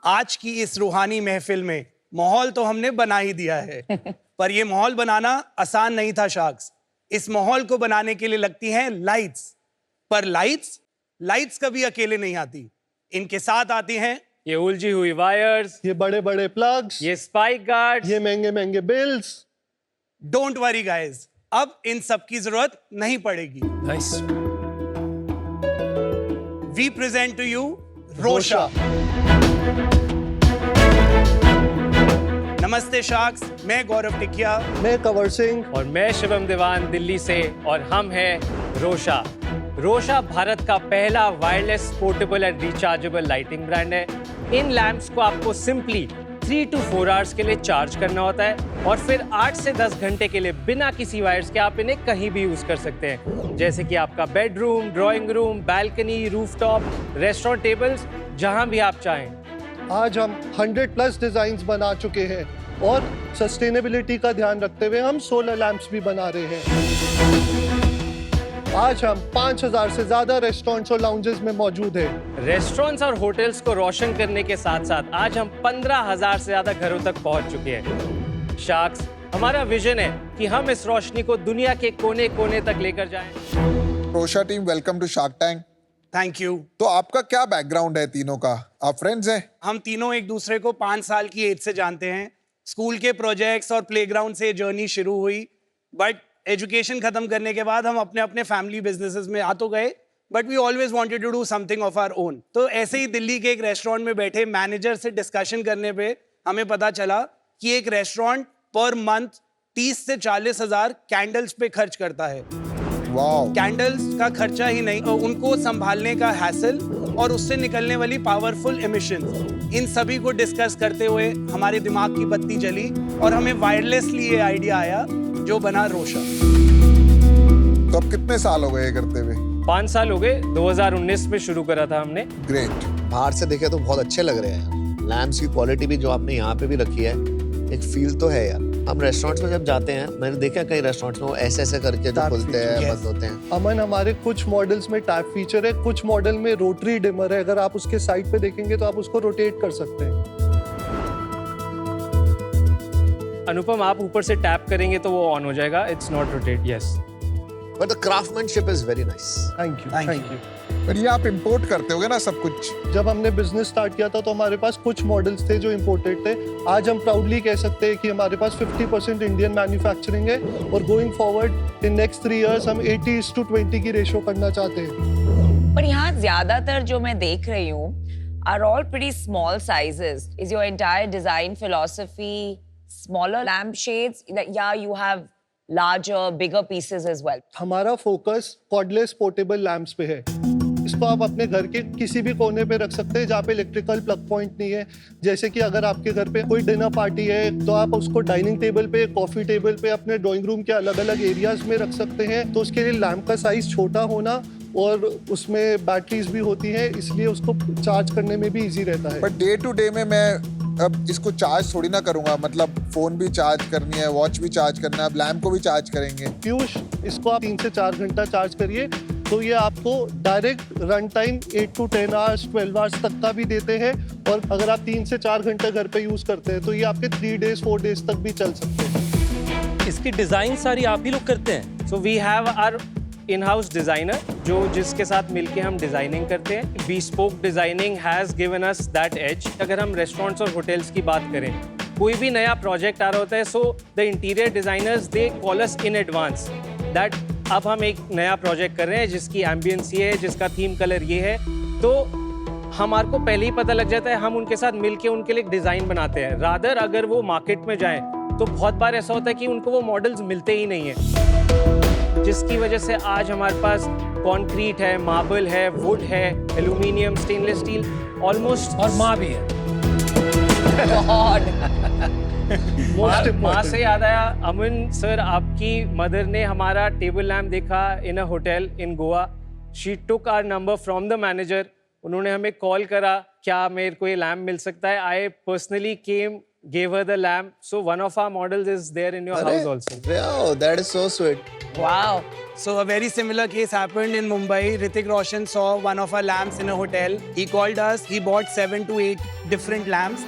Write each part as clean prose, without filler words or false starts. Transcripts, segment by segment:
आज की इस रूहानी महफिल में माहौल तो हमने बना ही दिया है पर ये माहौल बनाना आसान नहीं था शार्क्स। इस माहौल को बनाने के लिए लगती हैं लाइट्स, पर लाइट्स कभी अकेले नहीं आती। इनके साथ आती हैं ये उलझी हुई वायर्स, ये बड़े बड़े प्लग्स, ये स्पाइक गार्ड्स, ये महंगे महंगे बिल्स। डोंट वरी गाइस, अब इन सब की जरूरत नहीं पड़ेगी। Nice. We present to you Rosha. नमस्ते शार्क्स, मैं गौरव टिकिया, मैं कंवर सिंह और मैं शिवम दीवान दिल्ली से, और हम हैं रोशा। रोशा भारत का पहला wireless portable and rechargeable lighting brand है। इन लैंप्स को आपको सिंपली 3 to 4 आवर्स के लिए चार्ज करना होता है और फिर 8 से 10 घंटे के लिए बिना किसी वायर्स के आप इन्हें कहीं भी यूज कर सकते हैं, जैसे कि आपका bedroom, drawing room, balcony, rooftop, restaurant tables, जहां भी आप चाहें। आज हम 100+ डिजाइन्स बना चुके हैं और सस्टेनेबिलिटी का ध्यान रखते हुए हम सोलर लैंप्स भी बना रहे हैं। आज हम 5000 से ज्यादा रेस्टोरेंट्स और लाउंजेस में मौजूद हैं। रेस्टोरेंट्स और होटल्स को रोशन करने के साथ साथ आज हम 15,000 से ज्यादा घरों तक पहुंच चुके हैं। शार्क्स, हमारा विजन है कि हम इस रोशनी को दुनिया के कोने कोने तक लेकर जाएं। Rosha team, welcome to shark tank. Thank you. तो आपका क्या बैकग्राउंड है तीनों का? आप फ्रेंड्स हैं? हम तीनों एक दूसरे को 5 साल की एज से जानते हैं। स्कूल के प्रोजेक्ट्स और प्लेग्राउंड से जर्नी शुरू हुई, बट एजुकेशन खत्म करने के बाद हम अपने अपने फैमिली बिजनेसेस में आ तो गए, but we always wanted to do something of our own. तो ऐसे ही दिल्ली के एक रेस्टोरेंट में बैठे मैनेजर से डिस्कशन करने पे हमें पता चला कि एक रेस्टोरेंट पर मंथ 30 से 40 हजार कैंडल्स पे खर्च करता है। वाह। कैंडल्स का खर्चा ही नहीं, उनको संभालने का हैसल और उससे निकलने वाली पावरफुल एमिशंस, इन सभी को डिस्कस करते हुए हमारे दिमाग की बत्ती जली और हमें वायरलेसली ये आइडिया आया जो बना रोशा। तो अब कितने साल हो गए ये करते हुए? 5 साल हो गए, 2019 में शुरू करा था हमने। ग्रेट। बाहर से देखे तो बहुत अच्छे लग रहे हैं। लैम्प्स की क्वालिटी भी जो आपने यहाँ पे भी रखी है, एक फील तो है यार। हम रेस्टोरेंट्स में जब जाते हैं, मैंने देखा कई रेस्टोरेंट्स में वो ऐसे करके जो खुलते हैं, बंद होते हैं। अमन, हमारे कुछ मॉडल्स में टैप फीचर है, कुछ मॉडल में रोटरी डिमर है। अगर आप उसके साइड पे देखेंगे तो आप उसको रोटेट कर सकते हैं। अनुपम, आप ऊपर से टैप करेंगे तो वो ऑन हो जाएगा। It's not rotate. Yes, but the craftsmanship is very nice. Thank you. पर ये आप इंपोर्ट करते होगे ना सब कुछ? जब हमने बिजनेस स्टार्ट किया था तो हमारे पास कुछ मॉडल्स थे जो इंपोर्टेड थे। आज हम प्राउडली कह सकते हैं कि हमारे पास 50% इंडियन मैन्युफैक्चरिंग है और going forward in next 3 years हम 80:20 की रेशो करना चाहते हैं। पर यहाँ ज्यादातर जो मैं देख रही हूँ are all pretty small sizes. Is your entire design philosophy smaller lampshades? Yeah, you have larger, bigger pieces as well. हमारा फोकस कॉर्डलेस पोर्टेबल लैंप्स पे है। इसको आप अपने घर के किसी भी कोने पे रख सकते हैं जहाँ पे इलेक्ट्रिकल प्लग पॉइंट नहीं है। जैसे कि अगर आपके घर पे कोई डिनर पार्टी है तो आप उसको डाइनिंग टेबल पे, कॉफी टेबल पे, अपने ड्राइंग रूम के अलग अलग एरियाज में रख सकते हैं। तो उसके लिए लैंप का साइज छोटा होना और उसमें बैटरीज भी होती हैं, इसलिए उसको चार्ज करने में भी इजी रहता है। बट डे टू डे में मैं अब इसको चार्ज थोड़ी ना करूंगा, मतलब फोन भी चार्ज करनी है, वॉच भी चार्ज करना है, अब लैम्प को भी चार्ज करेंगे। पीयूष, इसको आप 3 से 4 घंटा चार्ज करिए तो ये आपको direct run time 8 to 10 hours, 12 hours तक का भी देते हैं। और अगर आप 3 से 4 घंटे घर पे यूज करते हैं तो ये आपके 3 days 4 days तक भी चल सकते हैं। इसकी डिजाइन सारी आप ही लोग करते हैं? So we have our in-house designer जिसके साथ मिलके हम डिजाइनिंग करते हैं। bespoke designing has given us that edge. अगर हम रेस्टोरेंट्स और होटल्स की बात करें, कोई भी नया प्रोजेक्ट आ रहा होता है, so the interior designers they call us in advance that अब हम एक नया प्रोजेक्ट कर रहे हैं जिसकी एम्बियंस ये है, जिसका थीम कलर ये है, तो हमारे को पहले ही पता लग जाता है। हम उनके साथ मिलके उनके लिए एक डिजाइन बनाते हैं। रादर अगर वो मार्केट में जाएं तो बहुत बार ऐसा होता है कि उनको वो मॉडल्स मिलते ही नहीं है, जिसकी वजह से आज हमारे पास कंक्रीट है, मार्बल है, वुड है, एल्यूमिनियम, स्टेनलेस स्टील, ऑलमोस्ट, और माँ भी है। माँ से याद आया, अमन सर, आपकी मदर ने हमारा टेबल लैम्प देखा in a hotel in Goa. She took our number from the manager. उन्होंने हमें कॉल करा, क्या मेरे को ये लैम्प मिल सकता है? I personally came gave her the lamp. So one of our models is there in your house also. Wow, that is so sweet. Wow. So a very similar case happened in Mumbai. Hrithik Roshan saw one of our lamps in a hotel. He called us. He bought 7 to 8 different lamps.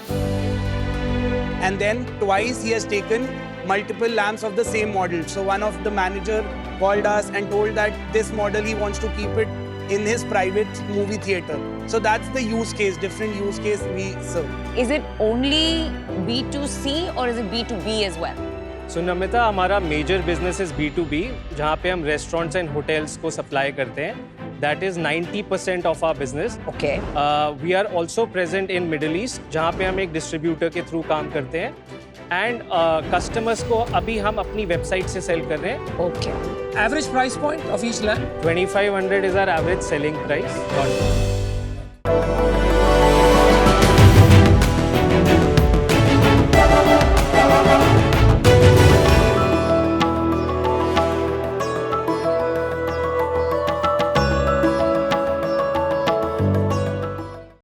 And then twice he has taken multiple lamps of the same model. So one of the manager called us and told that this model he wants to keep it in his private movie theater. So that's the use case, different use case we serve. Is it only B2C or is it B2B as well? So Namita, हमारा major business is B2B, जहाँ पे हम restaurants and hotels को supply करते हैं. That is 90% of our business. Okay. We are also present in Middle East, जहाँ पे हम एक distributor के through काम करते हैं. And customers को अभी हम अपनी website से sell कर रहे हैं. Okay. Average price point of each lamp? 2500 is our average selling price.